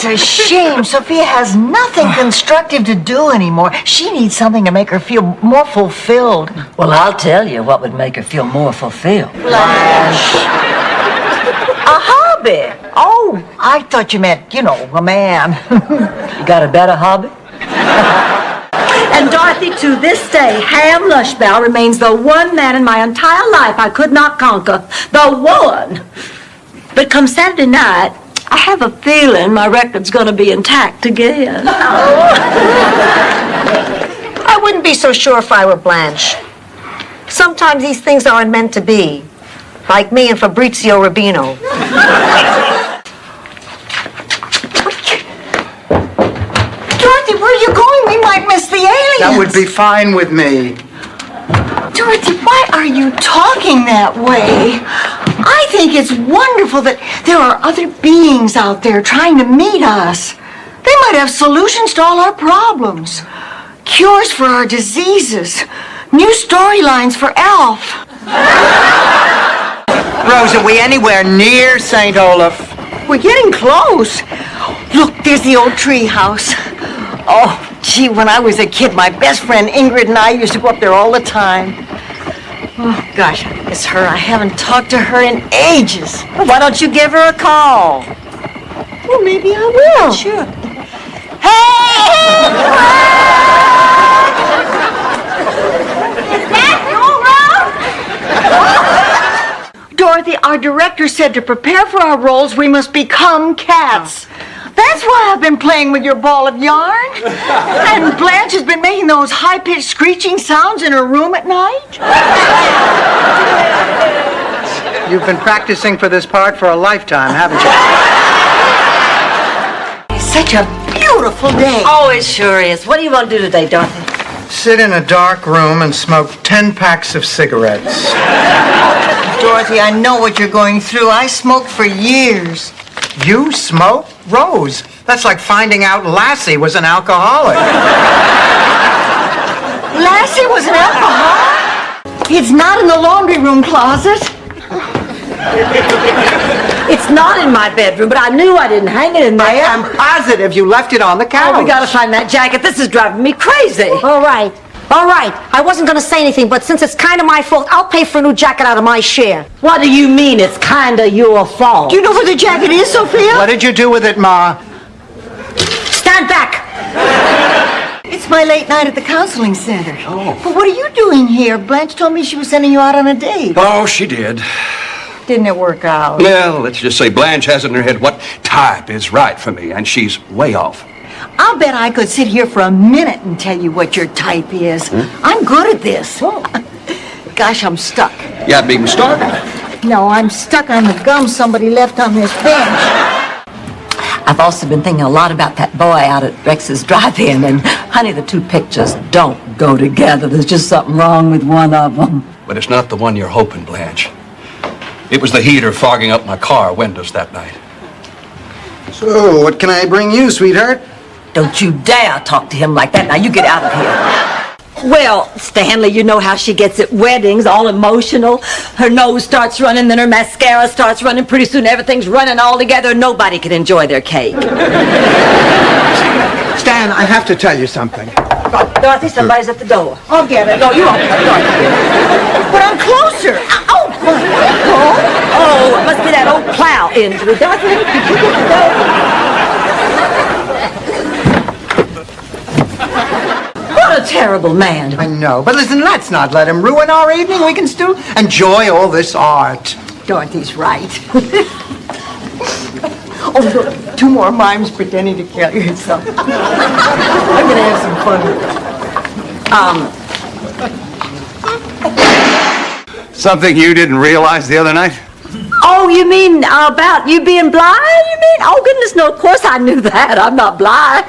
It's a shame. Sophia has nothing constructive to do anymore. She needs something to make her feel more fulfilled. Well, I'll tell you what would make her feel more fulfilled. Blanche. A hobby. Oh, I thought you meant, a man. You got a better hobby? And Dorothy, to this day, Ham Lushbow remains the one man in my entire life I could not conquer. The one. But come Saturday night, I have a feeling my record's going to be intact again. I wouldn't be so sure if I were Blanche. Sometimes these things aren't meant to be. Like me and Fabrizio Rubino. Dorothy, where are you going? We might miss the aliens. That would be fine with me. Dorothy, why are you talking that way? I think it's wonderful that there are other beings out there trying to meet us. They might have solutions to all our problems. Cures for our diseases. New storylines for Elf. Rose, are we anywhere near St. Olaf? We're getting close. Look, there's the old tree house. Oh, gee, when I was a kid, my best friend Ingrid and I used to go up there all the time. Oh, gosh, I miss her. I haven't talked to her in ages. Well, why don't you give her a call? Well, maybe I will. Sure. Hey! Is that you, Rose? Dorothy, our director said to prepare for our roles, we must become cats. That's why I've been playing with your ball of yarn. And Blanche has been making those high-pitched screeching sounds in her room at night. You've been practicing for this part for a lifetime, haven't you? Such a beautiful day. Oh, it sure is. What do you want to do today, Dorothy? Sit in a dark room and smoke 10 packs of cigarettes. Dorothy, I know what you're going through. I smoked for years. You smoke? Rose, that's like finding out Lassie was an alcoholic. Lassie was an alcoholic? It's not in the laundry room closet. It's not in my bedroom, but I knew I didn't hang it in there. I am positive you left it on the couch. Oh, we gotta find that jacket. This is driving me crazy. All right. I wasn't going to say anything, but since it's kind of my fault, I'll pay for a new jacket out of my share. What do you mean it's kind of your fault? Do you know where the jacket is, Sophia? What did you do with it, Ma? Stand back! It's my late night at the counseling center. Oh. But what are you doing here? Blanche told me she was sending you out on a date. Oh, she did. Didn't it work out? Well, let's just say Blanche has in her head what type is right for me, and she's way off. I'll bet I could sit here for a minute and tell you what your type is. I'm good at this. Gosh, I'm stuck. You haven't even started. No, I'm stuck on the gum somebody left on this bench. I've also been thinking a lot about that boy out at Rex's drive-in, and honey, the two pictures don't go together. There's just something wrong with one of them. But it's not the one you're hoping, Blanche. It was the heater fogging up my car windows that night. So, what can I bring you, sweetheart? Don't you dare talk to him like that. Now, you get out of here. Well, Stanley, you know how she gets at weddings, all emotional. Her nose starts running, then her mascara starts running. Pretty soon everything's running all together. Nobody can enjoy their cake. Stan, I have to tell you something. Dorothy, somebody's at the door. I'll get it. No, you won't. But I'm closer. Oh, my God. Oh, it must be that old plow injury. Dorothy, did you get the door? What a terrible man. I know, but listen, let's not let him ruin our evening. We can still enjoy all this art. Dorothy's right. Oh, look, two more mimes pretending to kill yourself. I'm going to have some fun with it. Something you didn't realize the other night? Oh, you mean about you being blind, you mean? Oh, goodness, no, of course I knew that. I'm not blind.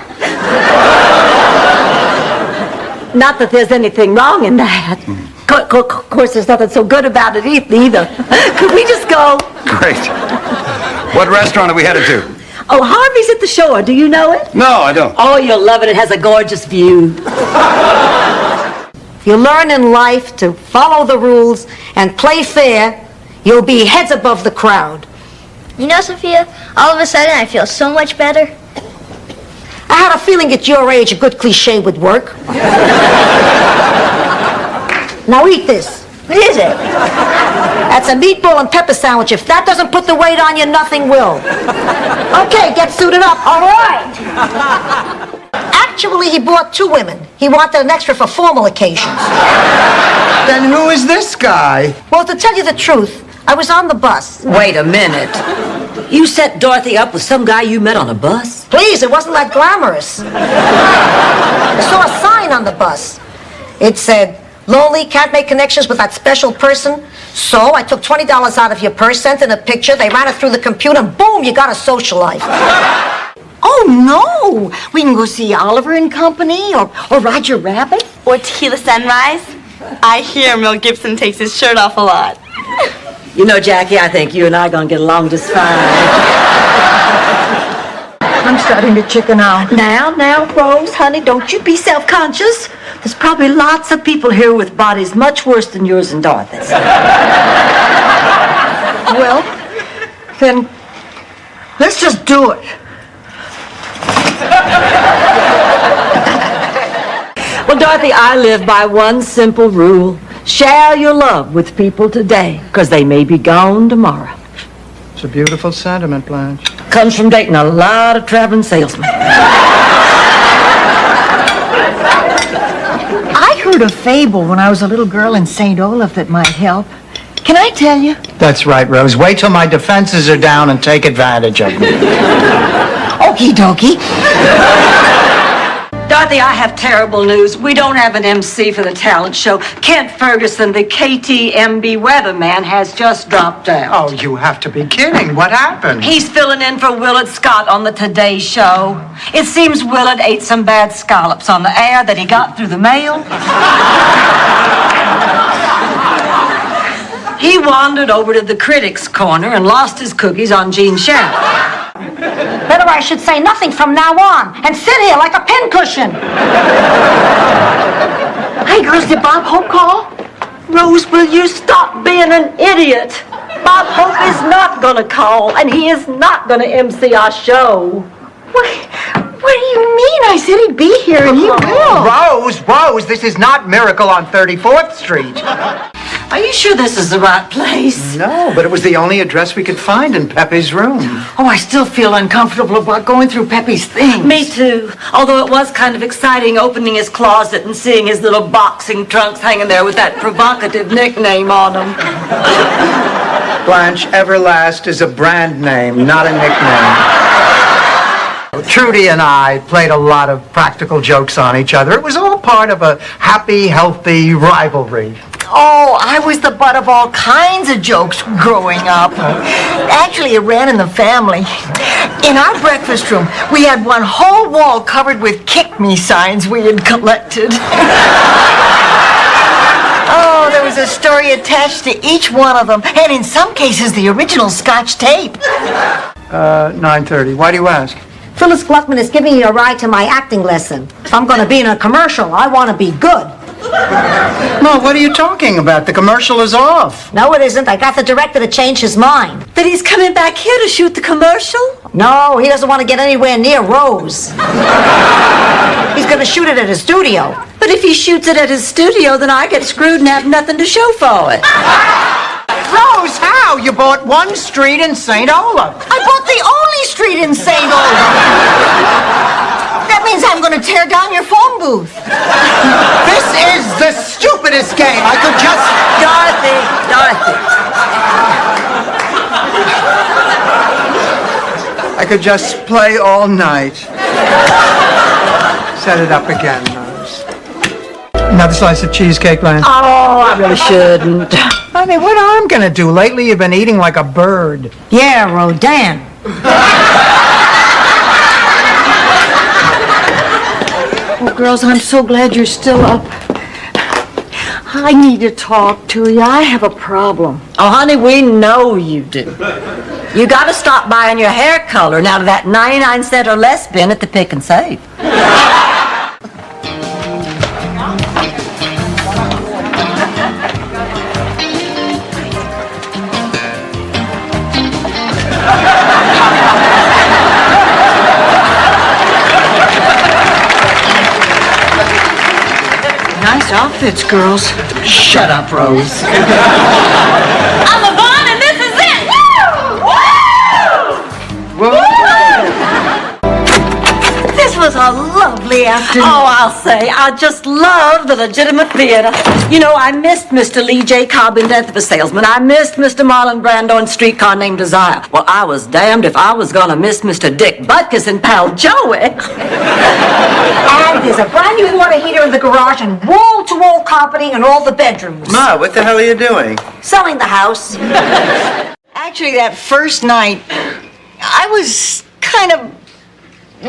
Not that there's anything wrong in that. Of course, there's nothing so good about it either. Could we just go? Great. What restaurant are we headed to? Oh, Harvey's at the shore. Do you know it? No, I don't. Oh, you'll love it. It has a gorgeous view. If you learn in life to follow the rules and play fair, you'll be heads above the crowd. You know, Sophia, all of a sudden I feel so much better. feeling at your age a good cliche would work. Now eat this. What is it? That's a meatball and pepper sandwich. If that doesn't put the weight on you, nothing will. Okay, get suited up. All right. Actually, he brought 2 women. He wanted an extra for formal occasions. Then who is this guy? Well, to tell you the truth, I was on the bus. Wait a minute. You set Dorothy up with some guy you met on a bus? Please, it wasn't that glamorous. I saw a sign on the bus. It said, "Lonely, can't make connections with that special person." So I took $20 out of your purse, sent in a picture, they ran it through the computer, and boom, you got a social life. Oh, no! We can go see Oliver and Company or Roger Rabbit. Or Tequila Sunrise. I hear Mel Gibson takes his shirt off a lot. You know, Jackie, I think you and I are going to get along just fine. I'm starting to chicken out. Now, Rose, honey, don't you be self-conscious. There's probably lots of people here with bodies much worse than yours and Dorothy's. Well, then, let's just do it. Well, Dorothy, I live by one simple rule. Share your love with people today, because they may be gone tomorrow. It's a beautiful sentiment, Blanche. Comes from dating a lot of traveling salesmen. I heard a fable when I was a little girl in St. Olaf that might help. Can I tell you? That's right, Rose. Wait till my defenses are down and take advantage of me. Okie dokie. Dorothy, I have terrible news. We don't have an MC for the talent show. Kent Ferguson, the KTMB weatherman, has just dropped out. Oh, you have to be kidding. What happened? He's filling in for Willard Scott on the Today Show. It seems Willard ate some bad scallops on the air that he got through the mail. He wandered over to the critics' corner and lost his cookies on Gene Shalit. Better I should say nothing from now on and sit here like a pincushion. Hey, girls, did Bob Hope call? Rose, will you stop being an idiot? Bob Hope is not going to call, and he is not going to MC our show. What do you mean? I said he'd be here, and he will. Rose, this is not Miracle on 34th Street. Are you sure this is the right place? No, but it was the only address we could find in Pepe's room. Oh, I still feel uncomfortable about going through Pepe's things. Me too. Although it was kind of exciting opening his closet and seeing his little boxing trunks hanging there with that provocative nickname on them. Blanche, Everlast is a brand name, not a nickname. Trudy and I played a lot of practical jokes on each other. It was all part of a happy, healthy rivalry. Oh, I was the butt of all kinds of jokes growing up. Actually, it ran in the family. In our breakfast room, we had one whole wall covered with kick me signs we had collected. Oh, there was a story attached to each one of them, and in some cases, the original Scotch tape. 9:30. Why do you ask? Phyllis Gluckman is giving me a ride to my acting lesson. If I'm going to be in a commercial, I want to be good. No, what are you talking about? The commercial is off. No, it isn't. I got the director to change his mind. But he's coming back here to shoot the commercial? No, he doesn't want to get anywhere near Rose. He's going to shoot it at his studio. But if he shoots it at his studio, then I get screwed and have nothing to show for it. Rose, how? You bought one street in St. Olaf. I bought the only street in St. Olaf. That means I'm going to tear down your phone booth. This is the stupidest game. I could just... Dorothy. I could just play all night. Set it up again, Rose. Another slice of cheesecake, Blanche. Oh, I really shouldn't. Honey, what I'm gonna do? Lately, you've been eating like a bird. Yeah, Rodan. Oh, girls, I'm so glad you're still up. I need to talk to you. I have a problem. Oh, honey, we know you do. You got to stop buying your hair color now to that 99-cent or less bin at the Pick and Save. outfits, girls. Shut up, Rose. I'm Yvonne, and this is it! Woo! Woo! This was a lovely afternoon. Oh, I'll say, I just love the legitimate theater. You know, I missed Mr. Lee J. Cobb in Death of a Salesman. I missed Mr. Marlon Brando in Streetcar Named Desire. Well, I was damned if I was gonna miss Mr. Dick Butkus and Pal Joey. And there's a brand new water heater in the garage and wall-to-wall carpeting in all the bedrooms. Ma, what the hell are you doing? Selling the house. Actually, that first night, I was kind of,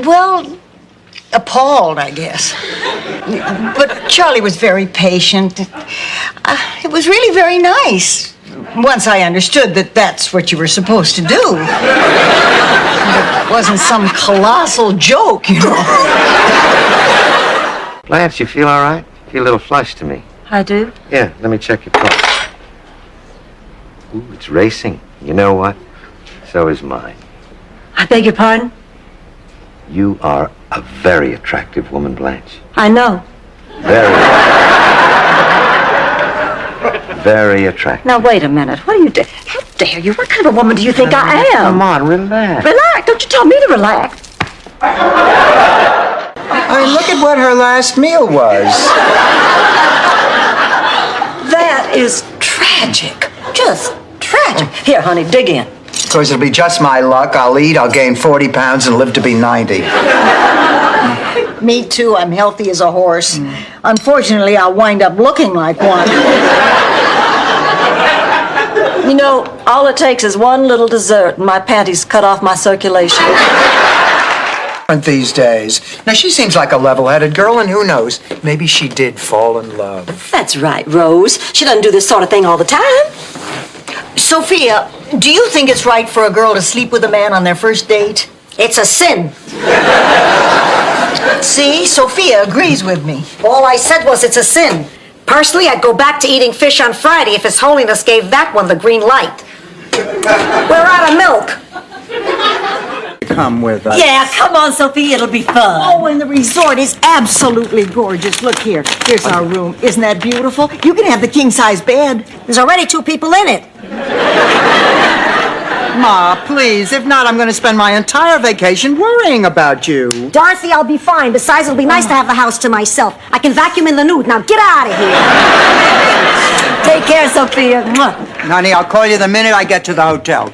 well, appalled, I guess. But Charlie was very patient. It was really very nice. Once I understood that that's what you were supposed to do. It wasn't some colossal joke, you know. Blanche, you feel all right? Feel a little flushed to me. I do? Yeah, let me check your pulse. Ooh, it's racing. You know what? So is mine. I beg your pardon? You are a very attractive woman, Blanche. I know. Very attractive. Now, wait a minute. What are you doing? How dare you? What kind of a woman do you think I am? Come on, relax. Relax. Don't you tell me to relax. I mean, look at what her last meal was. That is tragic. Just tragic. Here, honey, dig in. Of course, it'll be just my luck. I'll eat, I'll gain 40 pounds, and live to be 90. Me too. I'm healthy as a horse. Unfortunately, I'll wind up looking like one. You know, all it takes is one little dessert and my panties cut off my circulation. These days. Now, she seems like a level-headed girl, and who knows, maybe she did fall in love. That's right, Rose. She doesn't do this sort of thing all the time. Sophia, do you think it's right for a girl to sleep with a man on their first date? It's a sin. See, Sophia agrees with me. All I said was it's a sin. Personally, I'd go back to eating fish on Friday if His Holiness gave that one the green light. We're out of milk. Come with us. Yeah, come on, Sophie. It'll be fun. Oh, and the resort is absolutely gorgeous. Look here. Here's our room. Isn't that beautiful? You can have the king-size bed. There's already 2 people in it. Ma, please. If not, I'm going to spend my entire vacation worrying about you. Dorothy, I'll be fine. Besides, it'll be nice to have the house to myself. I can vacuum in the nude. Now get out of here. Take care, Sophia. Mwah. Honey, I'll call you the minute I get to the hotel.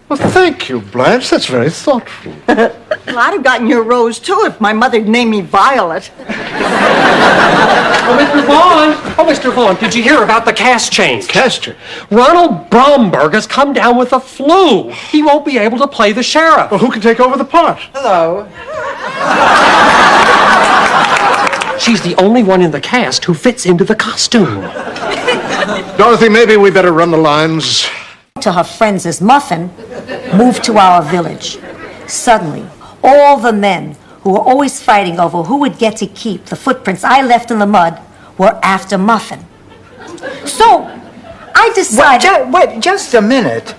Well, thank you, Blanche. That's very thoughtful. Well, I'd have gotten your rose, too, if my mother'd named me Violet. Oh, Mr. Vaughn, did you hear about the cast change? Castor. Ronald Bromberg has come down with the flu. He won't be able to play the sheriff. Well, who can take over the part? Hello. She's the only one in the cast who fits into the costume. Dorothy, maybe we better run the lines. To her friends as Muffin, moved to our village. Suddenly, all the men who were always fighting over who would get to keep the footprints I left in the mud were after Muffin. So, I decided... Wait, just a minute.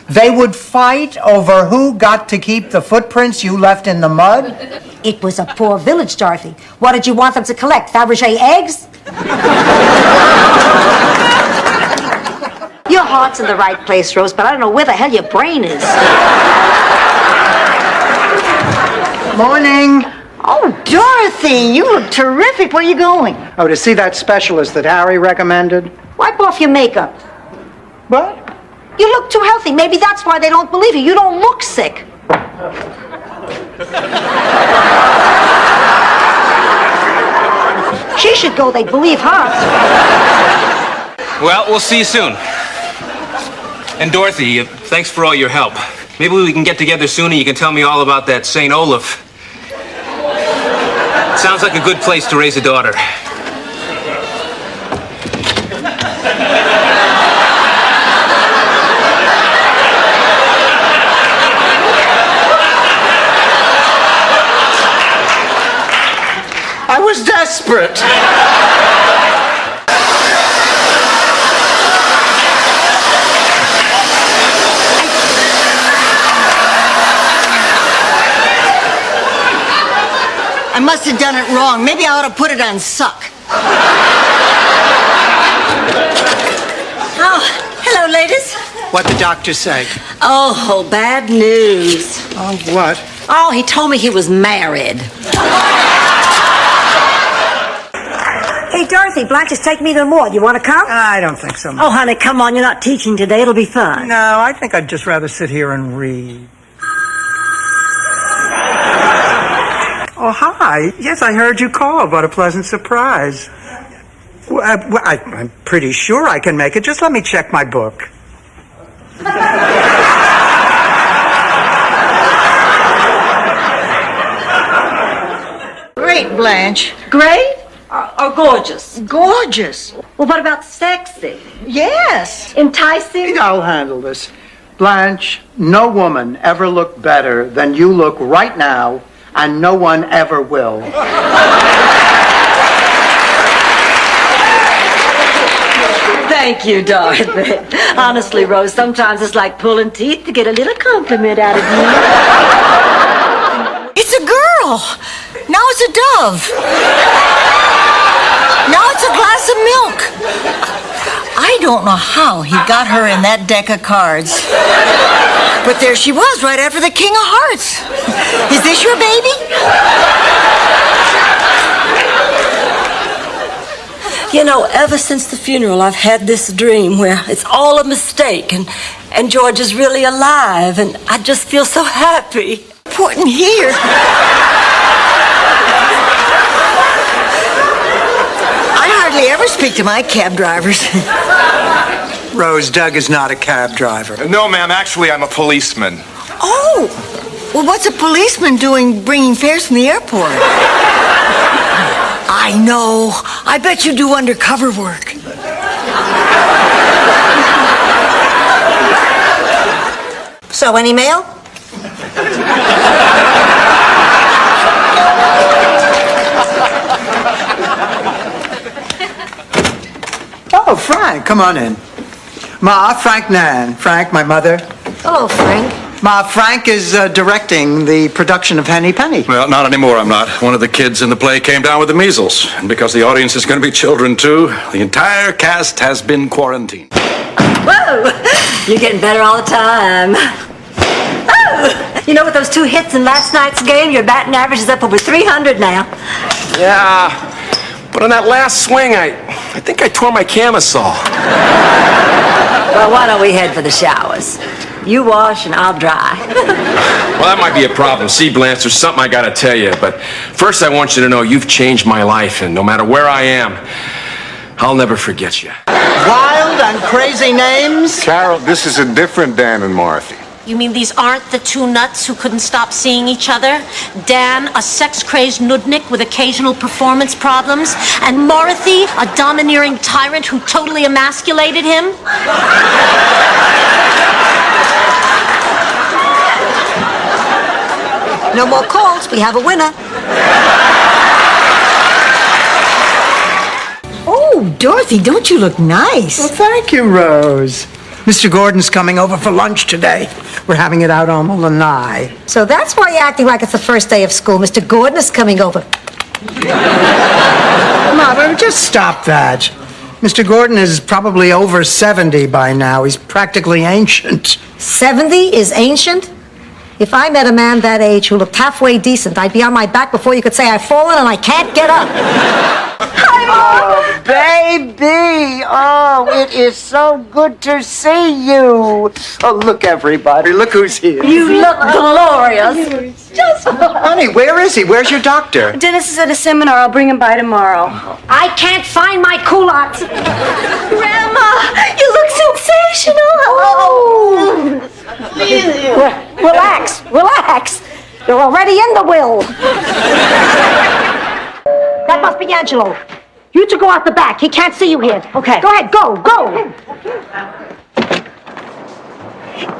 They would fight over who got to keep the footprints you left in the mud? It was a poor village, Dorothy. What did you want them to collect? Fabergé eggs? Your heart's in the right place, Rose, but I don't know where the hell your brain is. Morning. Oh, Dorothy, you look terrific. Where are you going? Oh, to see that specialist that Harry recommended? Wipe off your makeup. What? You look too healthy. Maybe that's why they don't believe you. You don't look sick. She should go. They'd believe her. Well, we'll see you soon. And Dorothy, thanks for all your help. Maybe we can get together soon and you can tell me all about that St. Olaf. Sounds like a good place to raise a daughter. I was desperate. I must have done it wrong. Maybe I ought to put it on suck. Oh, hello, ladies. What'd the doctor say? Oh, bad news. Oh, what? Oh, he told me he was married. Hey, Dorothy, Blanche is taking me to the mall. You want to come? I don't think so. Oh, honey, come on. You're not teaching today. It'll be fun. No, I think I'd just rather sit here and read. Oh, hi. Yes, I heard you call. What a pleasant surprise. I'm pretty sure I can make it. Just let me check my book. Great, Blanche. Great or gorgeous? Gorgeous. Well, what about sexy? Yes. Enticing? I'll handle this. Blanche, no woman ever looked better than you look right now, and no one ever will. Thank you, Dorothy. Honestly, Rose, sometimes it's like pulling teeth to get a little compliment out of you. It's a girl. Now it's a dove. Now it's a glass of milk. I don't know how he got her in that deck of cards. But there she was, right after the King of Hearts. Is this your baby? You know, ever since the funeral, I've had this dream where it's all a mistake and George is really alive, and I just feel so happy. Important here. I hardly ever speak to my cab drivers. Rose, Doug is not a cab driver. No, ma'am. Actually, I'm a policeman. Oh, well, what's a policeman doing bringing fares from the airport? I know. I bet you do undercover work. So, any mail? Oh, Frank, come on in. Ma, Frank Nan. Frank, my mother. Hello, Frank. Ma, Frank is directing the production of Henny Penny. Well, not anymore, I'm not. One of the kids in the play came down with the measles. And because the audience is going to be children, too, the entire cast has been quarantined. Whoa! You're getting better all the time. Oh! You know, with those 2 hits in last night's game, your batting average is up over 300 now. Yeah, but on that last swing, I think I tore my camisole. Well, why don't we head for the showers? You wash and I'll dry. Well, that might be a problem. See, Blanche, there's something I gotta tell you. But first, I want you to know you've changed my life, and no matter where I am, I'll never forget you. Wild and crazy names? Carol, this is a different Dan and Marthy. You mean these aren't the 2 nuts who couldn't stop seeing each other? Dan, a sex-crazed nudnik with occasional performance problems, and Morothy, a domineering tyrant who totally emasculated him? No more calls. We have a winner. Oh, Dorothy, don't you look nice? Well, thank you, Rose. Mr. Gordon's coming over for lunch today. We're having it out on the lanai. So that's why you're acting like it's the first day of school. Mr. Gordon is coming over. Mother, just stop that. Mr. Gordon is probably over 70 by now. He's practically ancient. 70 is ancient? If I met a man that age who looked halfway decent, I'd be on my back before you could say I've fallen and I can't get up. Oh, baby. Oh, it is so good to see you. Oh, look, everybody. Look who's here. You look glorious. Honey, where is he? Where's your doctor? Dennis is at a seminar. I'll bring him by tomorrow. I can't find my culottes. Grandma, you look sensational. Oh. Relax, relax. You're already in the will. That must be Angelo. You two go out the back. He can't see you here. Okay. Go ahead, go, go.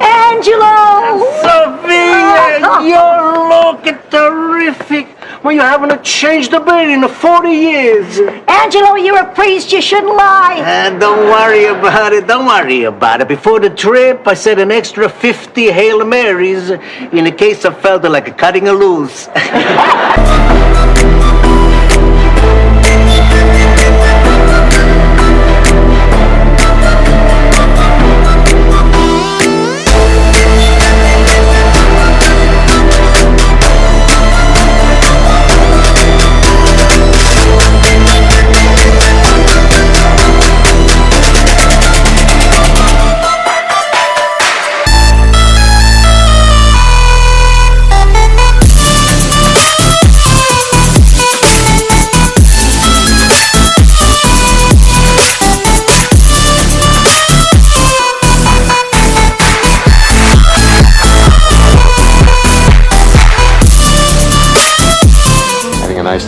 Angelo! Sophia, you're looking terrific. Well, you haven't changed a bit in 40 years. Angelo, you're a priest. You shouldn't lie. Don't worry about it. Don't worry about it. Before the trip, I said an extra 50 Hail Marys in case I felt like cutting a loose.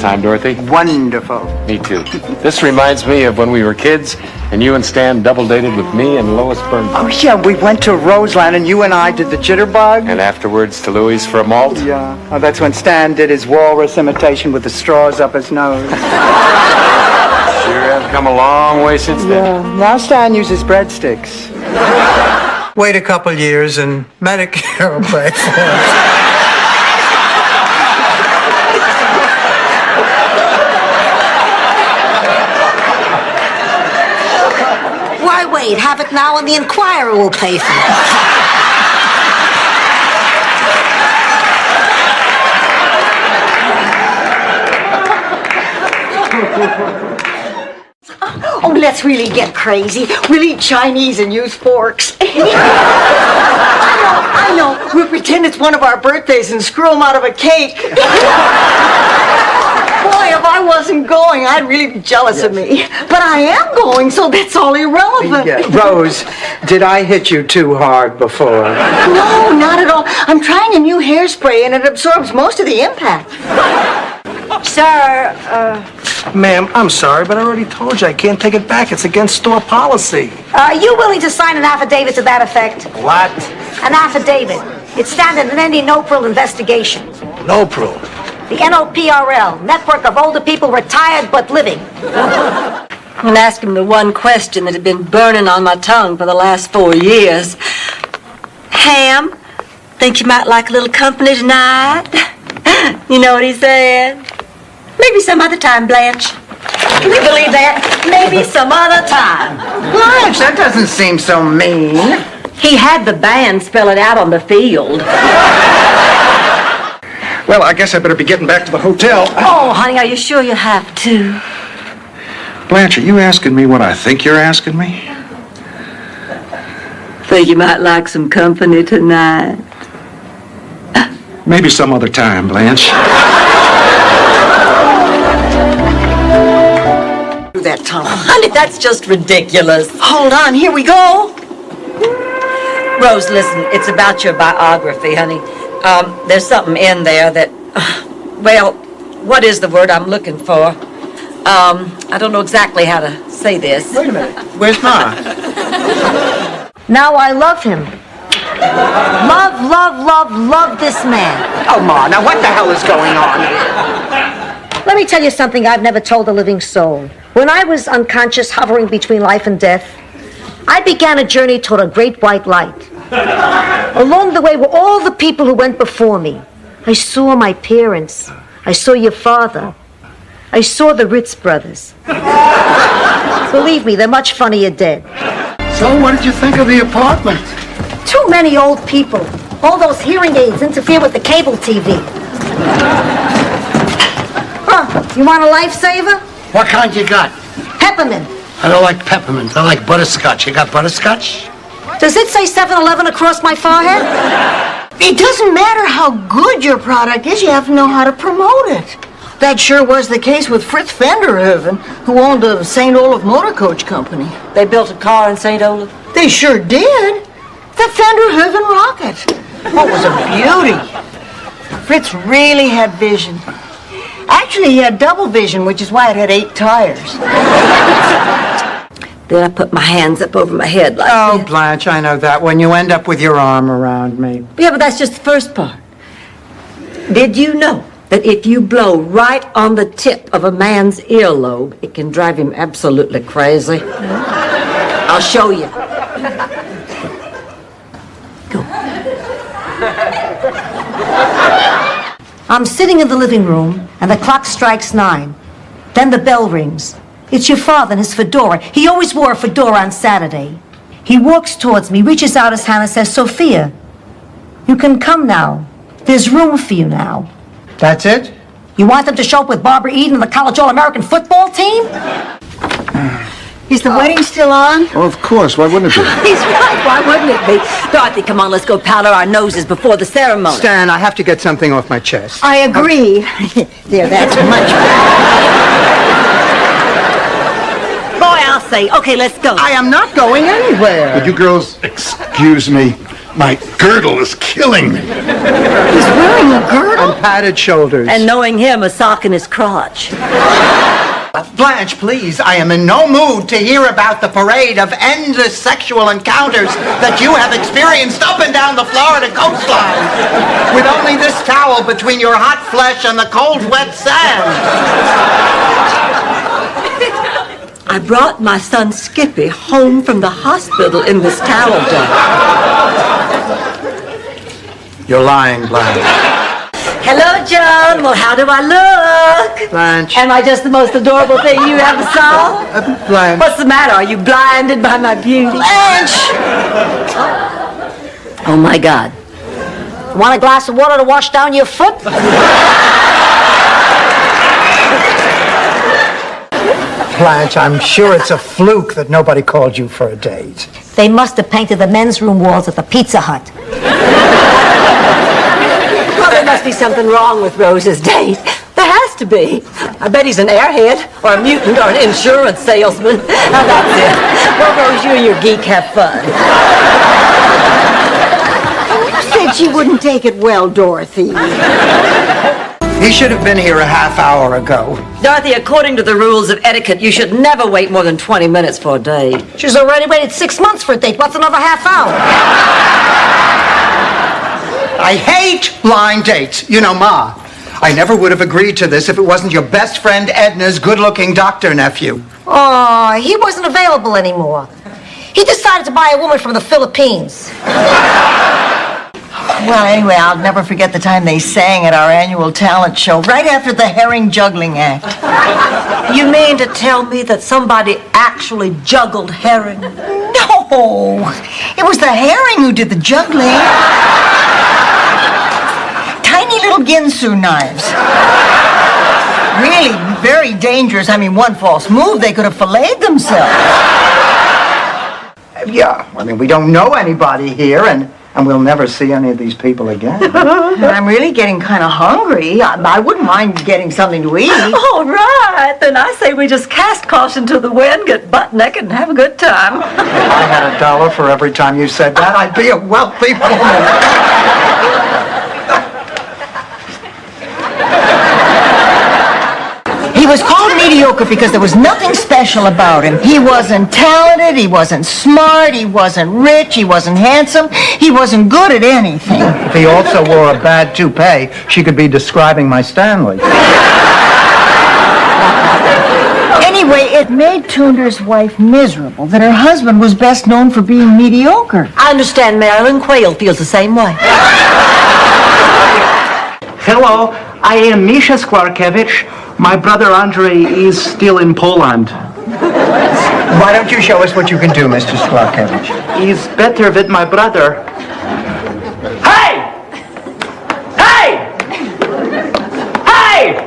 time, Dorothy. Wonderful. Me too. This reminds me of when we were kids and you and Stan double dated with me and Lois Burnham. Oh, yeah, we went to Roseland and you and I did the jitterbug. And afterwards to Louis for a malt. Yeah. Oh, that's when Stan did his walrus imitation with the straws up his nose. Sure have come a long way since then. Yeah. Now Stan uses breadsticks. Wait a couple years and Medicare will pay for it. Why wait? Have it now and the Inquirer will pay for it. Oh, let's really get crazy. We'll eat Chinese and use forks. I know. We'll pretend it's one of our birthdays and screw them out of a cake. Boy, if I wasn't going, I'd really be jealous of me. But I am going, so that's all irrelevant. Yeah. Rose, did I hit you too hard before? No, not at all. I'm trying a new hairspray, and it absorbs most of the impact. Sir, Ma'am, I'm sorry, but I already told you I can't take it back. It's against store policy. Are you willing to sign an affidavit to that effect? What? An affidavit. It's standard in any NOPRL investigation. NOPRL. The NOPRL, Network of Older People Retired But Living. I'm gonna ask him the one question that had been burning on my tongue for the last 4 years. Ham, think you might like a little company tonight? You know what he said? Maybe some other time, Blanche. Can you believe that? Maybe some other time. Blanche, that doesn't seem so mean. He had the band spell it out on the field. Well, I guess I better be getting back to the hotel. Oh, honey, are you sure you have to? Blanche, are you asking me what I think you're asking me? Think you might like some company tonight? Maybe some other time, Blanche. That Tom. Honey, that's just ridiculous. Hold on, here we go. Rose, listen, it's about your biography, honey. There's something in there that, well, what is the word I'm looking for? I don't know exactly how to say this. Wait a minute. Where's Ma? Now I love him. Love this man. Oh, Ma, now what the hell is going on here? Let me tell you something I've never told a living soul. When I was unconscious, hovering between life and death, I began a journey toward a great white light. Along the way were all the people who went before me. I saw my parents. I saw your father. I saw the Ritz brothers. Believe me, they're much funnier dead. So what did you think of the apartment? Too many old people. All those hearing aids interfere with the cable TV. Huh, you want a lifesaver? What kind you got? Peppermint. I don't like peppermint. I like butterscotch. You got butterscotch? Does it say 7-Eleven across my forehead? It doesn't matter how good your product is, you have to know how to promote it. That sure was the case with Fritz Vanderhoeven, who owned the St. Olaf Motor Coach Company. They built a car in St. Olaf? They sure did. The Vanderhoeven rocket. Oh, it was a beauty. Fritz really had vision. Actually, he had double vision, which is why it had 8 tires. Then I put my hands up over my head like Oh, this. Blanche, I know that one. You end up with your arm around me. Yeah, but that's just the first part. Did you know that if you blow right on the tip of a man's earlobe, it can drive him absolutely crazy? I'll show you. Go. I'm sitting in the living room, and the clock strikes 9. Then the bell rings. It's your father in his fedora. He always wore a fedora on Saturday. He walks towards me, reaches out his hand and says, Sophia, you can come now. There's room for you now. That's it? You want them to show up with Barbara Eden and the College All-American football team? Is the wedding still on? Oh, of course. Why wouldn't it be? He's right, why wouldn't it be? Dorothy, come on, let's go powder our noses before the ceremony. Stan, I have to get something off my chest. I agree. There, that's much better. Boy, I'll say, okay, let's go. I am not going anywhere. Would you girls excuse me? My girdle is killing me. He's wearing a girdle? And padded shoulders. And knowing him, a sock in his crotch. Blanche, please, I am in no mood to hear about the parade of endless sexual encounters that you have experienced up and down the Florida coastline, with only this towel between your hot flesh and the cold, wet sand. I brought my son Skippy home from the hospital in this towel, Doc. You're lying, Blanche. Hello, John. Well, how do I look? Blanche. Am I just the most adorable thing you ever saw? Blanche. What's the matter? Are you blinded by my beauty? Blanche! Oh, my God. Want a glass of water to wash down your foot? Blanche, I'm sure it's a fluke that nobody called you for a date. They must have painted the men's room walls at the Pizza Hut. Well, there must be something wrong with Rose's date. There has to be. I bet he's an airhead, or a mutant, or an insurance salesman. Now, that's it. Well, Rose, you and your geek have fun. You said she wouldn't take it well, Dorothy. He should have been here a half hour ago. Dorothy, according to the rules of etiquette, you should never wait more than 20 minutes for a date. She's already waited 6 months for a date. What's another half hour? I hate blind dates. You know, Ma, I never would have agreed to this if it wasn't your best friend Edna's good-looking doctor nephew. Oh, he wasn't available anymore. He decided to buy a woman from the Philippines. Well, anyway, I'll never forget the time they sang at our annual talent show, right after the herring juggling act. You mean to tell me that somebody actually juggled herring? No! It was the herring who did the juggling. Tiny little Ginsu knives. Really very dangerous. I mean, one false move, they could have filleted themselves. Yeah, I mean, we don't know anybody here, and we'll never see any of these people again. I'm really getting kind of hungry. I wouldn't mind getting something to eat. All right, then I say we just cast caution to the wind, get butt naked, and have a good time. If I had $1 for every time you said that, I'd be a wealthy woman. He was called mediocre because there was nothing special about him. He wasn't talented, he wasn't smart, he wasn't rich, he wasn't handsome, he wasn't good at anything. If he also wore a bad toupee, she could be describing my Stanley. Anyway, it made Toonder's wife miserable that her husband was best known for being mediocre. I understand Marilyn Quayle feels the same way. Hello, I am Misha Skwarkiewicz. My brother Andre is still in Poland. Why don't you show us what you can do, Mr. Skwarkiewicz? He's better with my brother. Hey! Hey! Hey!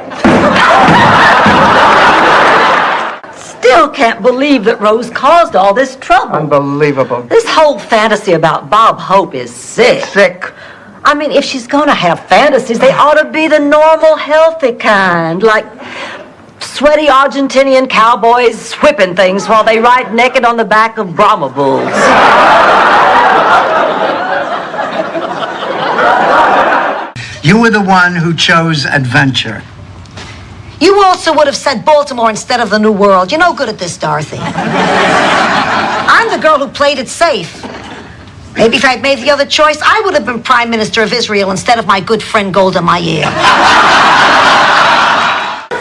Still can't believe that Rose caused all this trouble. Unbelievable. This whole fantasy about Bob Hope is sick. Sick. I mean, if she's going to have fantasies, they ought to be the normal, healthy kind, like sweaty Argentinian cowboys whipping things while they ride naked on the back of Brahma bulls. You were the one who chose adventure. You also would have said Baltimore instead of the New World. You're no good at this, Dorothy. I'm the girl who played it safe. Maybe if I'd made the other choice, I would have been Prime Minister of Israel instead of my good friend Golda Meir.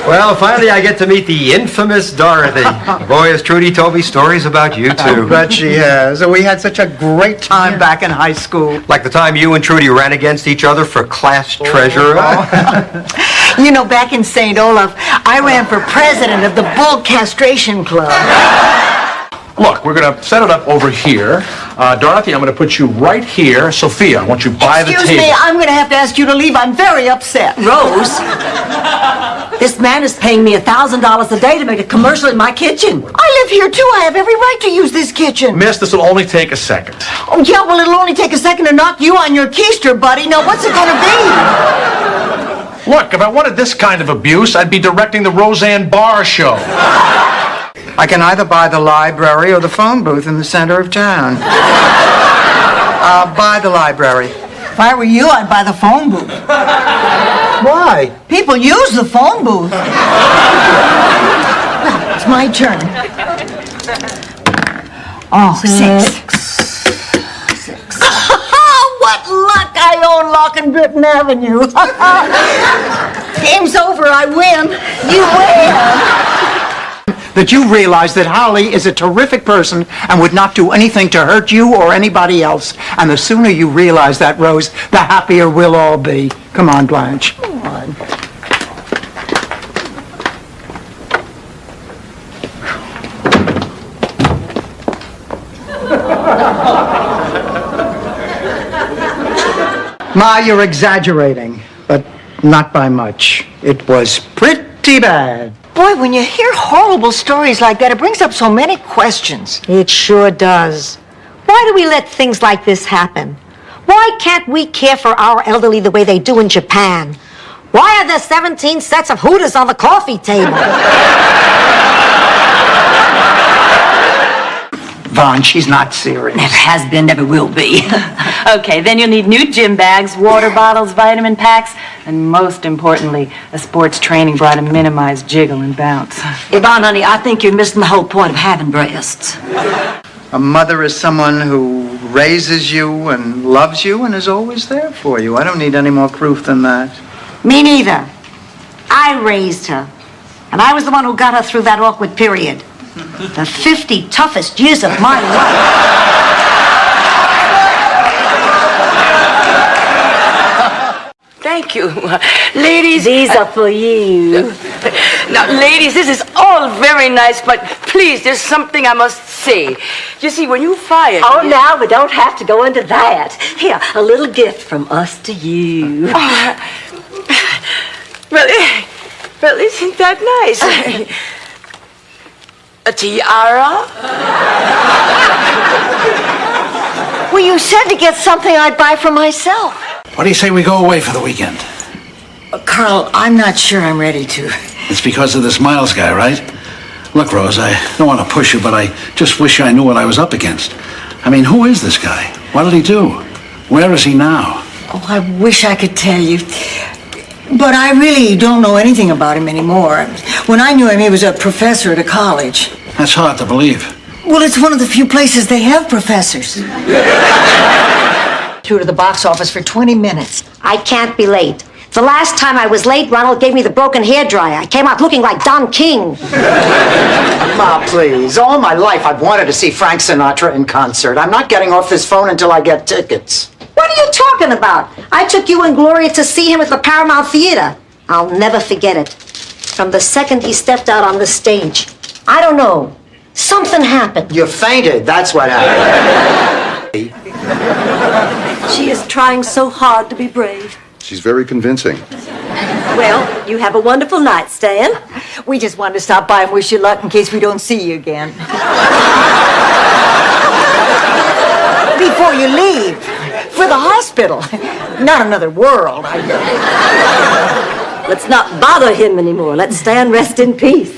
Well, finally I get to meet the infamous Dorothy. Boy, has Trudy told me stories about you, too. I bet she has. We had such a great time back in high school. Like the time you and Trudy ran against each other for class treasurer. You know, back in St. Olaf, I ran for president of the Bull Castration Club. Look, we're going to set it up over here. Dorothy, I'm going to put you right here. Sophia, I want you by the table. Excuse me, I'm going to have to ask you to leave. I'm very upset. Rose, this man is paying me $1,000 a day to make a commercial in my kitchen. I live here too. I have every right to use this kitchen. Miss, this will only take a second. Oh, yeah, well, it'll only take a second to knock you on your keister, buddy. Now, what's it going to be? Look, if I wanted this kind of abuse, I'd be directing the Roseanne Barr show. I can either buy the library or the phone booth in the center of town. By the library. If I were you, I'd buy the phone booth. Why? People use the phone booth. It's my turn. Oh, six. What luck! I own Lock and Britton Avenue. Game's over. I win. You win. That you realize that Holly is a terrific person and would not do anything to hurt you or anybody else. And the sooner you realize that, Rose, the happier we'll all be. Come on, Blanche. Come on. Ma, you're exaggerating, but not by much. It was pretty bad. Boy, when you hear horrible stories like that, it brings up so many questions. It sure does. Why do we let things like this happen? Why can't we care for our elderly the way they do in Japan? Why are there 17 sets of Hooters on the coffee table? Vaughn, she's not serious. Never has been, never will be. Okay, then you'll need new gym bags, water bottles, vitamin packs, and most importantly, a sports training bra to minimize jiggle and bounce. Yvonne, honey, I think you're missing the whole point of having breasts. A mother is someone who raises you and loves you and is always there for you. I don't need any more proof than that. Me neither. I raised her. And I was the one who got her through that awkward period. The 50 toughest years of my life. Thank you. Ladies... These are for you. Now, ladies, this is all very nice, but please, there's something I must say. You see, when you fired... Oh, now we don't have to go into that. Here, a little gift from us to you. Well, isn't that nice? A tiara? Well, you said to get something I'd buy for myself. What do you say we go away for the weekend? Carl, I'm not sure I'm ready to. It's because of this Miles guy, right? Look, Rose, I don't want to push you, but I just wish I knew what I was up against. I mean, who is this guy? What did he do? Where is he now? Oh, I wish I could tell you. But I really don't know anything about him anymore. When I knew him, he was a professor at a college. That's hard to believe. Well, it's one of the few places they have professors. Through to the box office for 20 minutes. I can't be late. The last time I was late, Ronald gave me the broken hairdryer. I came out looking like Don King. Ma, please. All my life I've wanted to see Frank Sinatra in concert. I'm not getting off this phone until I get tickets. What are you talking about? I took you and Gloria to see him at the Paramount Theater. I'll never forget it. From the second he stepped out on the stage. I don't know. Something happened. You fainted, that's what happened. She is trying so hard to be brave. She's very convincing. Well, you have a wonderful night, Stan. We just wanted to stop by and wish you luck in case we don't see you again. Before you leave. For the hospital. Not another world. Let's not bother him anymore. Let Stan rest in peace.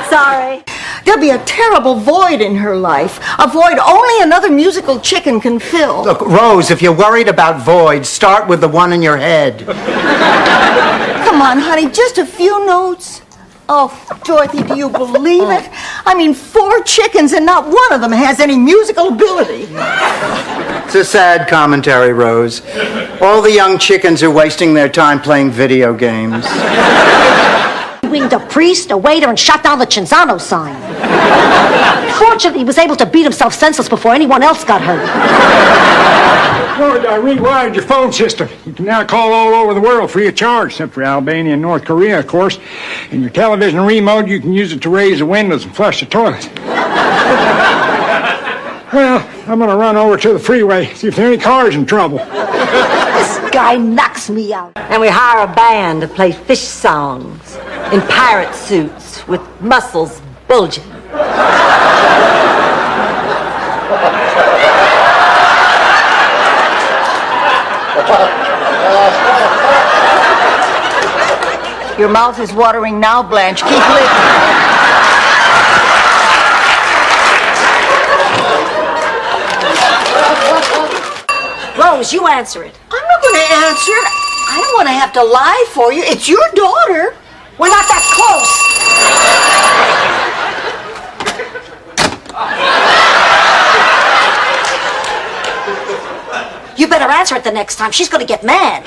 Sorry. There'll be a terrible void in her life. A void only another musical chicken can fill. Look, Rose, if you're worried about voids, start with the one in your head. Come on, honey, just a few notes. Oh, Dorothy, do you believe it? I mean, 4 chickens and not one of them has any musical ability. It's a sad commentary, Rose. All the young chickens are wasting their time playing video games. He winged a priest, a waiter, and shot down the Cinzano sign. Fortunately, he was able to beat himself senseless before anyone else got hurt. Lord, I rewired your phone system. You can now call all over the world free of charge, except for Albania and North Korea, of course. And your television remote, you can use it to raise the windows and flush the toilets. Well, I'm going to run over to the freeway, see if there are any cars in trouble. This guy knocks me out. And we hire a band to play fish songs in pirate suits with muscles bulging. Your mouth is watering now, Blanche. Keep licking. Rose, you answer it. I'm not going to answer it. I don't want to have to lie for you. It's your daughter. We're not that close. You better answer it the next time. She's going to get mad.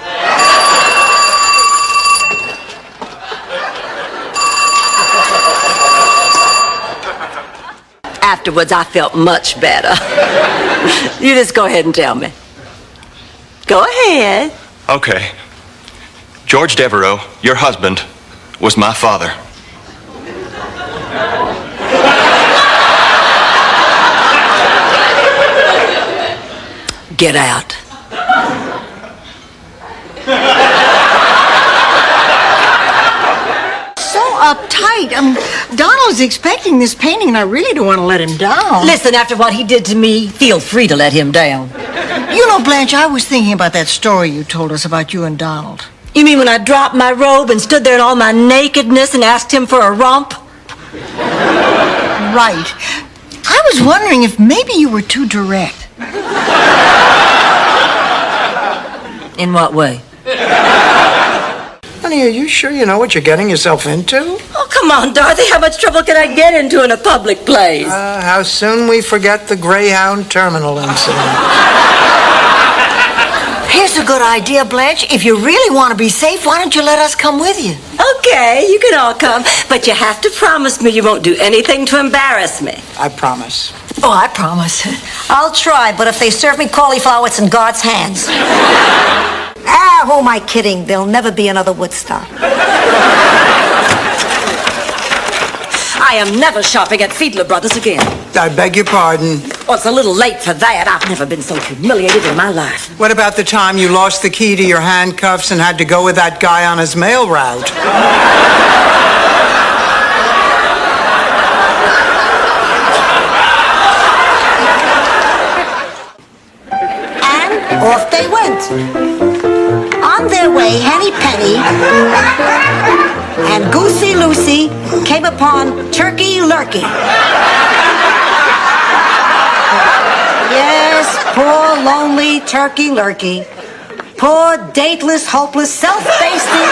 Afterwards, I felt much better. You just go ahead and tell me. Go ahead. Okay. George Devereaux, your husband, was my father. Get out. So uptight. Donald's expecting this painting, and I really don't want to let him down. Listen, after what he did to me, feel free to let him down. You know, Blanche, I was thinking about that story you told us about you and Donald. You mean when I dropped my robe and stood there in all my nakedness and asked him for a romp? Right. I was wondering if maybe you were too direct. In what way? Honey, are you sure you know what you're getting yourself into? Oh, come on, Dorothy. How much trouble can I get into in a public place? How soon we forget the Greyhound Terminal incident. Here's a good idea, Blanche. If you really want to be safe, why don't you let us come with you? Okay, you can all come, but you have to promise me you won't do anything to embarrass me. I promise. Oh, I promise. I'll try, but if they serve me cauliflower, it's in God's hands. Who am I kidding? There'll never be another Woodstock. I am never shopping at Fiedler Brothers again. I beg your pardon. Well, it's a little late for that. I've never been so humiliated in my life. What about the time you lost the key to your handcuffs and had to go with that guy on his mail route? And off they went. On their way, Henny Penny and Goosey Lucy came upon Turkey Lurkey. Yes, poor lonely Turkey Lurkey. Poor dateless, hopeless, self-basting.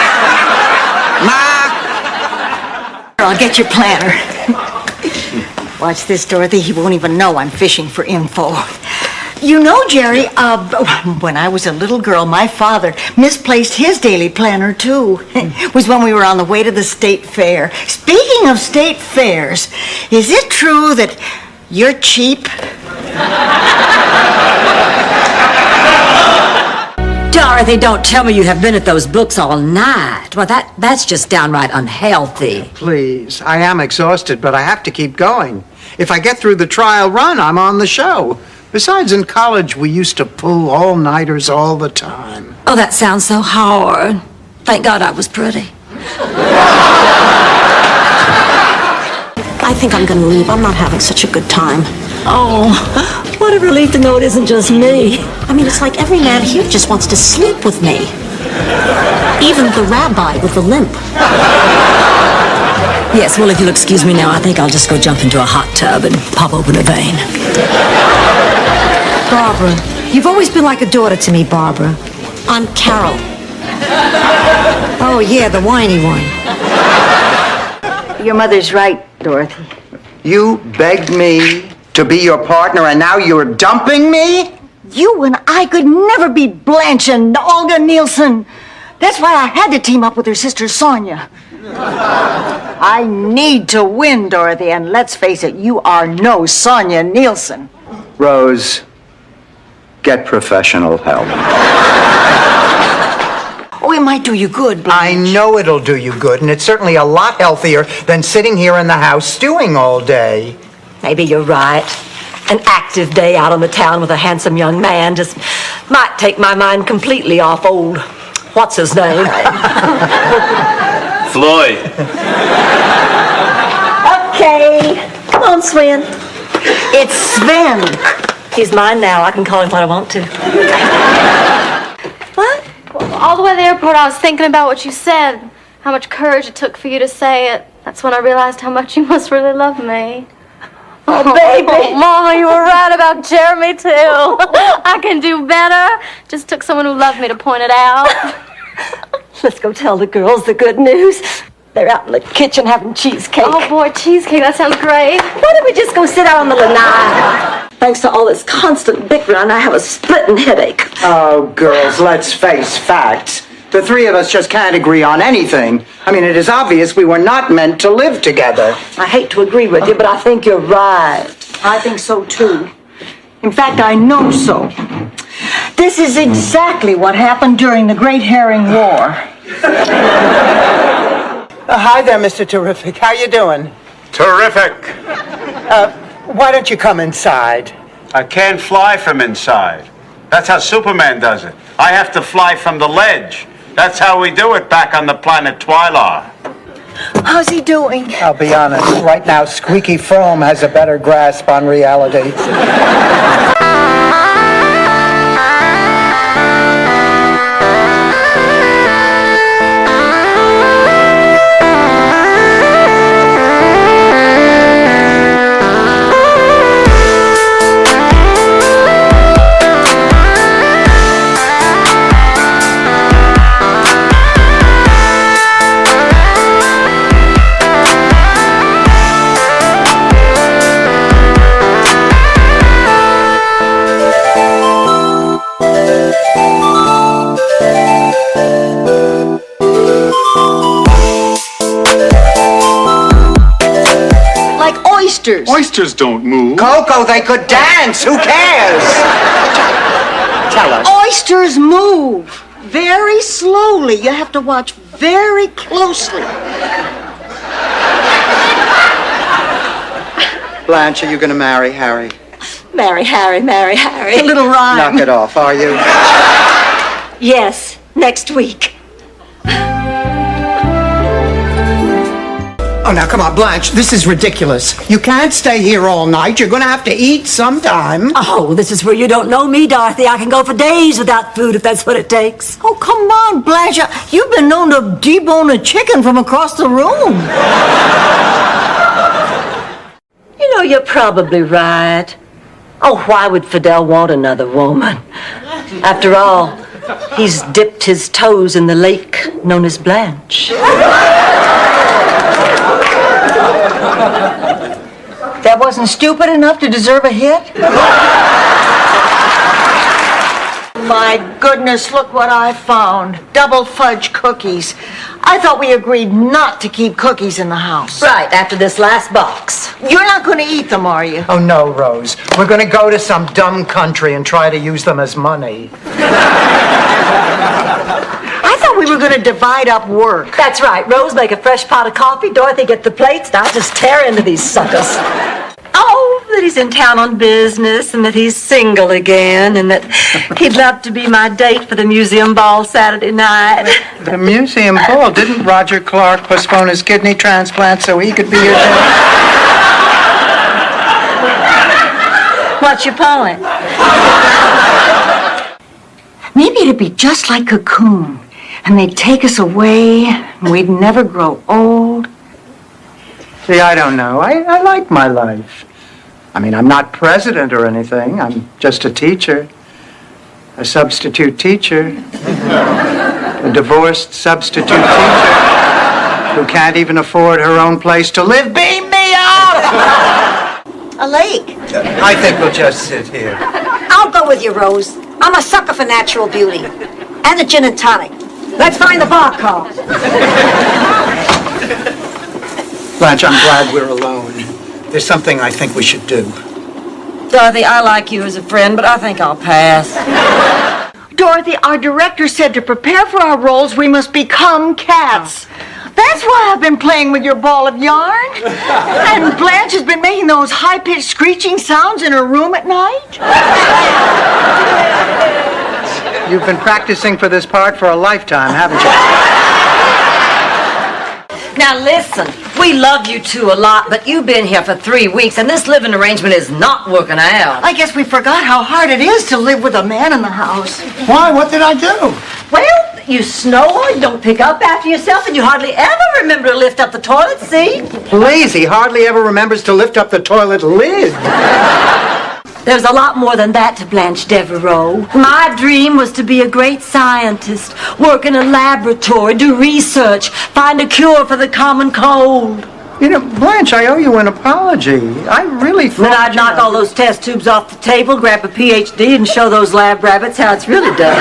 I'll get your planner. Watch this, Dorothy. He won't even know I'm fishing for info. You know, Jerry, when I was a little girl, my father misplaced his daily planner, too. It was when we were on the way to the state fair. Speaking of state fairs, is it true that you're cheap? Dorothy, don't tell me you have been at those books all night. Well, that's just downright unhealthy. Please, I am exhausted, but I have to keep going. If I get through the trial run, I'm on the show. Besides, in college, we used to pull all-nighters all the time. Oh, that sounds so hard. Thank God I was pretty. I think I'm going to leave. I'm not having such a good time. Oh, what a relief to know it isn't just me. I mean, it's like every man here just wants to sleep with me. Even the rabbi with the limp. Yes, well, if you'll excuse me now, I think I'll just go jump into a hot tub and pop open a vein. Barbara, you've always been like a daughter to me, Barbara. I'm Carol. Oh, yeah, the whiny one. Your mother's right, Dorothy. You begged me to be your partner, and now you're dumping me? You and I could never be Blanche and Olga Nielsen. That's why I had to team up with her sister, Sonia. I need to win, Dorothy, and let's face it, you are no Sonia Nielsen. Rose, get professional help. Oh, it might do you good, Blanche. I know it'll do you good, and it's certainly a lot healthier than sitting here in the house stewing all day. Maybe you're right. An active day out on the town with a handsome young man just might take my mind completely off old, what's his name? Floyd. Okay. Come on, Sven. It's Sven. He's mine now. I can call him what I want to. What? All the way to the airport, I was thinking about what you said, how much courage it took for you to say it. That's when I realized how much you must really love me. Oh, baby. Oh, Mama, you were right about Jeremy, too. I can do better. Just took someone who loved me to point it out. Let's go tell the girls the good news. They're out in the kitchen having cheesecake. Oh, boy, cheesecake. That sounds great. Why don't we just go sit out on the lanai? Thanks to all this constant bickering, I have a splitting headache. Oh, girls, let's face facts. The three of us just can't agree on anything. I mean, it is obvious we were not meant to live together. I hate to agree with you, but I think you're right. I think so too. In fact, I know so. This is exactly what happened during the Great Herring War. Hi there, Mr. Terrific. How you doing? Terrific. Why don't you come inside? I can't fly from inside. That's how Superman does it. I have to fly from the ledge. That's how we do it back on the planet Twyla. How's he doing? I'll be honest. Right now, Squeaky Frome has a better grasp on reality. Oysters don't move. Coco, they could dance. Who cares? Tell us. Oysters move very slowly. You have to watch very closely. Blanche, are you going to marry Harry? Marry Harry, marry Harry. It's a little rhyme. Knock it off, are you? Yes, next week. Oh, now, come on, Blanche, this is ridiculous. You can't stay here all night. You're going to have to eat sometime. Oh, this is where you don't know me, Dorothy. I can go for days without food if that's what it takes. Oh, come on, Blanche. You've been known to debone a chicken from across the room. You know, you're probably right. Oh, why would Fidel want another woman? After all, he's dipped his toes in the lake known as Blanche. That wasn't stupid enough to deserve a hit? My goodness, look what I found. Double fudge cookies. I thought we agreed not to keep cookies in the house. Right, after this last box. You're not going to eat them, are you? Oh, no, Rose. We're going to go to some dumb country and try to use them as money. I thought we were going to divide up work. That's right. Rose make a fresh pot of coffee, Dorothy get the plates, and I'll just tear into these suckers. Oh, that he's in town on business, and that he's single again, and that he'd love to be my date for the museum ball Saturday night. The museum ball? Didn't Roger Clark postpone his kidney transplant so he could be your date? What's your point? Maybe it'd be just like Cocoon, and they'd take us away, and we'd never grow old. See, I don't know. I like my life. I mean, I'm not president or anything. I'm just a teacher. A substitute teacher. A divorced substitute teacher who can't even afford her own place to live. Beam me out! A lake. I think we'll just sit here. I'll go with you, Rose. I'm a sucker for natural beauty. And a gin and tonic. Let's find the bar call. Blanche, I'm glad we're alone. There's something I think we should do. Dorothy, I like you as a friend, but I think I'll pass. Dorothy, our director said to prepare for our roles, we must become cats. That's why I've been playing with your ball of yarn. And Blanche has been making those high-pitched screeching sounds in her room at night. You've been practicing for this part for a lifetime, haven't you? Now listen, we love you two a lot, but you've been here for 3 weeks, and this living arrangement is not working out. I guess we forgot how hard it is to live with a man in the house. Why? What did I do? Well, You snore, you don't pick up after yourself, and you hardly ever remember to lift up the toilet seat. Lazy hardly ever remembers to lift up the toilet lid. There's a lot more than that to Blanche Devereaux. My dream was to be a great scientist, work in a laboratory, do research, find a cure for the common cold. You know, Blanche, I owe you an apology. I really thought... Then I'd knock all those test tubes off the table, grab a PhD, and show those lab rabbits how it's really done.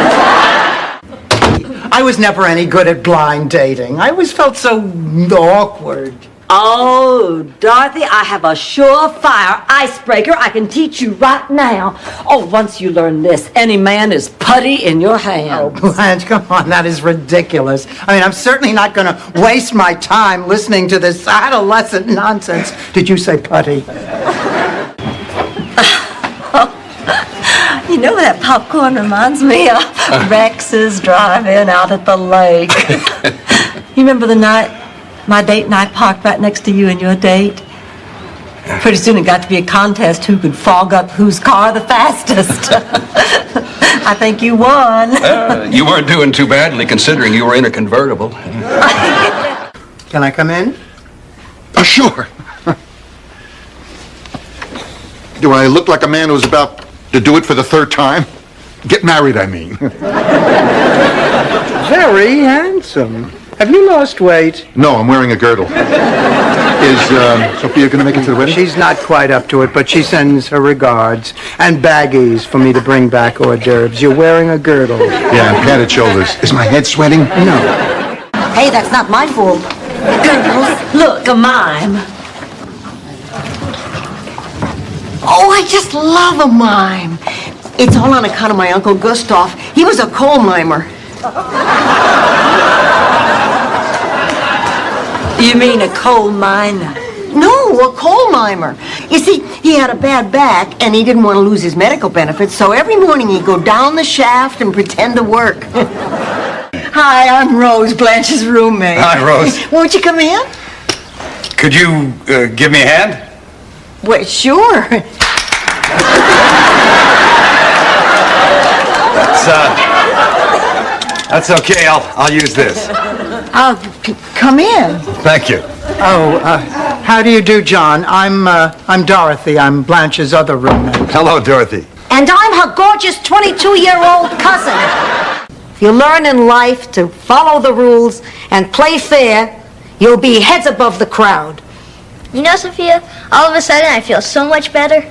I was never any good at blind dating. I always felt so awkward. Oh, Dorothy, I have a surefire icebreaker I can teach you right now. Oh, once you learn this, any man is putty in your hand. Oh, Blanche, come on, that is ridiculous. I mean, I'm certainly not going to waste my time listening to this adolescent nonsense. Did you say putty? You know what that popcorn reminds me of? Rex's drive-in out at the lake. You remember the night my date and I parked right next to you and your date? Pretty soon it got to be a contest who could fog up whose car the fastest. I think you won. You weren't doing too badly considering you were in a convertible. Can I come in? Oh, sure. Do I look like a man who's about to do it for the third time? Get married, I mean. Very handsome. Have you lost weight? No, I'm wearing a girdle. Is Sophia going to make it to the wedding? She's not quite up to it, but she sends her regards and baggies for me to bring back hors d'oeuvres. You're wearing a girdle. Yeah, and padded shoulders. Is my head sweating? No. Hey, that's not my fault. Girls, look, a mime. Oh, I just love a mime. It's all on account of my Uncle Gustav. He was a coal mimer. You mean a coal miner? No, a coal mimer. You see, he had a bad back, and he didn't want to lose his medical benefits, so every morning he'd go down the shaft and pretend to work. Hi, I'm Rose, Blanche's roommate. Hi, Rose. Won't you come in? Could you give me a hand? Well, sure. That's okay. I'll use this. Come in. Thank you. Oh, how do you do, John? I'm Dorothy. I'm Blanche's other roommate. Hello, Dorothy. And I'm her gorgeous 22-year-old cousin. If you learn in life to follow the rules and play fair, you'll be heads above the crowd. You know, Sophia, all of a sudden I feel so much better.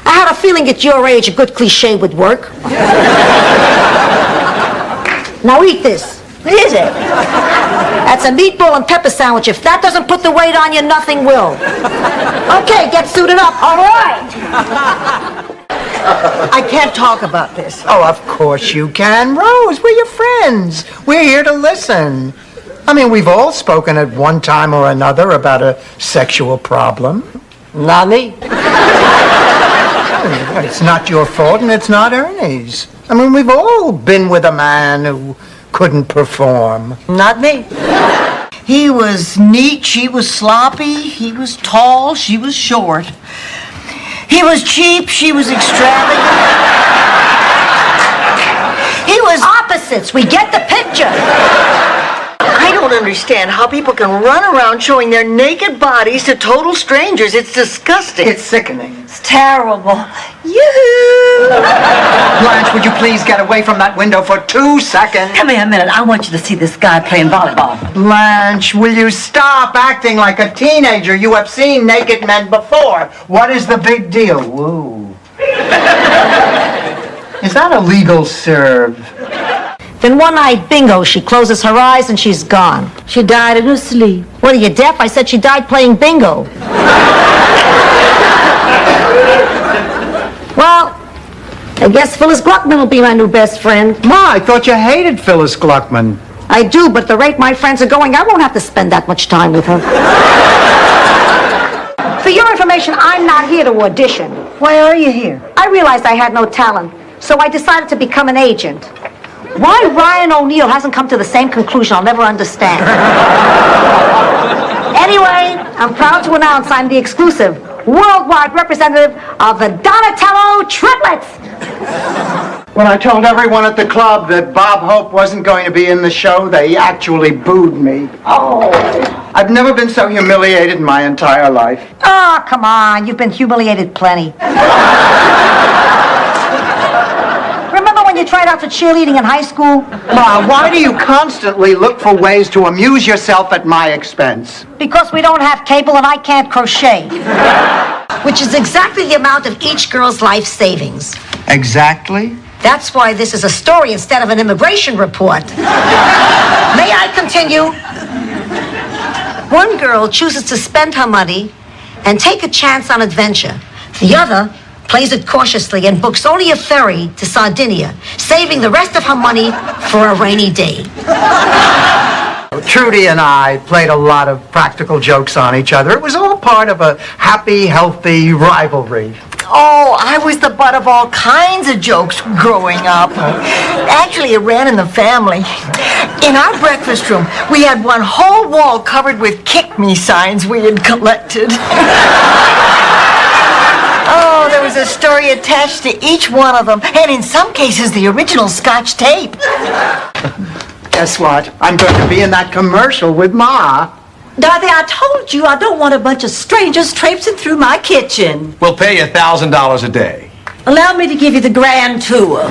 I had a feeling at your age a good cliche would work. Now eat this. What is it? That's a meatball and pepper sandwich. If that doesn't put the weight on you, nothing will. Okay, get suited up. All right. I can't talk about this. Oh, of course you can, Rose. We're your friends. We're here to listen. I mean, we've all spoken at one time or another about a sexual problem. Not me. It's not your fault, and it's not Ernie's. I mean, we've all been with a man who couldn't perform. Not me. He was neat, she was sloppy. He was tall, she was short. He was cheap, she was extravagant. He was opposites. We get the picture. I don't understand how people can run around showing their naked bodies to total strangers. It's disgusting. It's sickening. It's terrible. Yoo-hoo! Blanche, would you please get away from that window for 2 seconds? Come here a minute. I want you to see this guy playing volleyball. Blanche, will you stop acting like a teenager? You have seen naked men before. What is the big deal? Woo. Is that a legal serve? Then one night, bingo, she closes her eyes and she's gone. She died in her sleep. What, are you deaf? I said she died playing bingo. Well, I guess Phyllis Gluckman will be my new best friend. Ma, I thought you hated Phyllis Gluckman. I do, but the rate my friends are going, I won't have to spend that much time with her. For your information, I'm not here to audition. Why are you here? I realized I had no talent, so I decided to become an agent. Why Ryan O'Neal hasn't come to the same conclusion, I'll never understand. Anyway, I'm proud to announce I'm the exclusive worldwide representative of the Donatello Triplets. When I told everyone at the club that Bob Hope wasn't going to be in the show, they actually booed me. Oh. I've never been so humiliated in my entire life. Oh, come on. You've been humiliated plenty. Remember when you tried out for cheerleading in high school? Ma, why do you constantly look for ways to amuse yourself at my expense? Because we don't have cable and I can't crochet. Which is exactly the amount of each girl's life savings. Exactly? That's why this is a story instead of an immigration report. May I continue? One girl chooses to spend her money and take a chance on adventure. The other plays it cautiously and books only a ferry to Sardinia, saving the rest of her money for a rainy day. Trudy and I played a lot of practical jokes on each other. It was all part of a happy, healthy rivalry. Oh, I was the butt of all kinds of jokes growing up. Actually, it ran in the family. In our breakfast room, we had one whole wall covered with kick me signs we had collected. Oh, there was a story attached to each one of them, and in some cases, the original Scotch tape. Guess what? I'm going to be in that commercial with Ma. Dorothy, I told you I don't want a bunch of strangers traipsing through my kitchen. We'll pay you $1,000 a day. Allow me to give you the grand tour.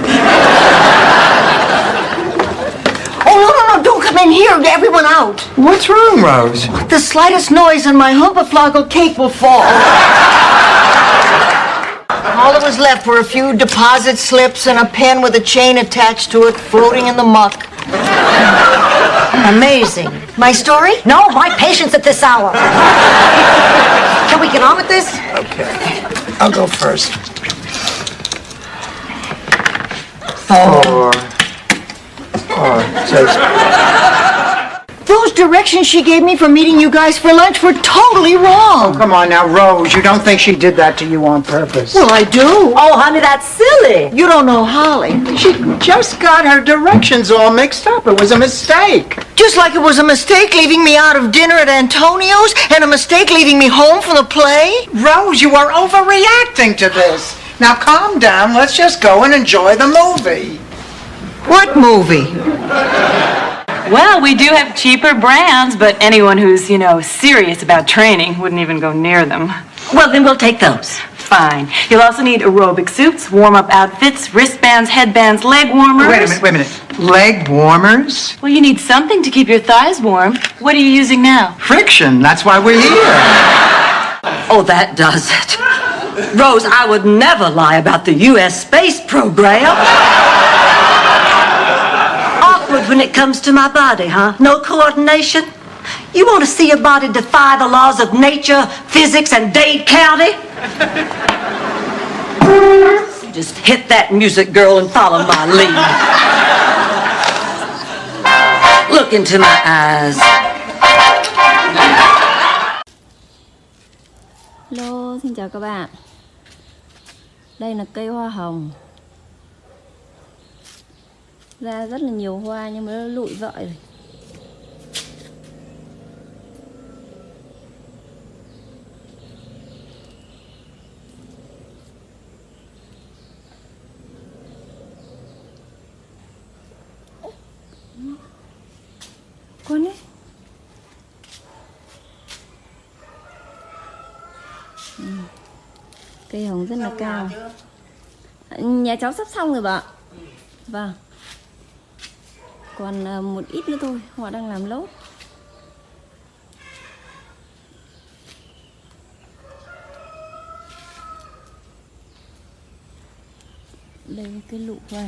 Oh, no, don't come in here. Everyone out. What's wrong, Rose? The slightest noise and my Humperflogel cake will fall. All that was left were a few deposit slips and a pen with a chain attached to it floating in the muck. Amazing. My story? No, my patience at this hour. Can we get on with this? Okay. I'll go first. 4. It says... Those directions she gave me for meeting you guys for lunch were totally wrong. Oh, come on now, Rose. You don't think she did that to you on purpose? Well, I do. Oh, honey, that's silly. You don't know Holly. She just got her directions all mixed up. It was a mistake. Just like it was a mistake leaving me out of dinner at Antonio's and a mistake leaving me home from the play. Rose, you are overreacting to this. Now calm down. Let's just go and enjoy the movie. What movie? Well, we do have cheaper brands, but anyone who's, serious about training wouldn't even go near them. Well, then we'll take those. Fine. You'll also need aerobic suits, warm-up outfits, wristbands, headbands, leg warmers. Wait a minute. Leg warmers? Well, you need something to keep your thighs warm. What are you using now? Friction. That's why we're here. Oh, that does it. Rose, I would never lie about the U.S. space program. Awkward when it comes to my body, huh? No coordination? You want to see your body defy the laws of nature, physics, and Dade County? Just hit that music, girl, and follow my lead. Look into my eyes. Hello, xin chào các bạn. Đây là cây hoa hồng. Ra rất là nhiều hoa nhưng mà nó lụi vợi rồi. Con ấy. Cây hồng rất là cao. Nhà cháu sắp xong rồi bà. Vâng. Còn một ít nữa thôi, họ đang làm lốt. Đây là cái lụ hoa.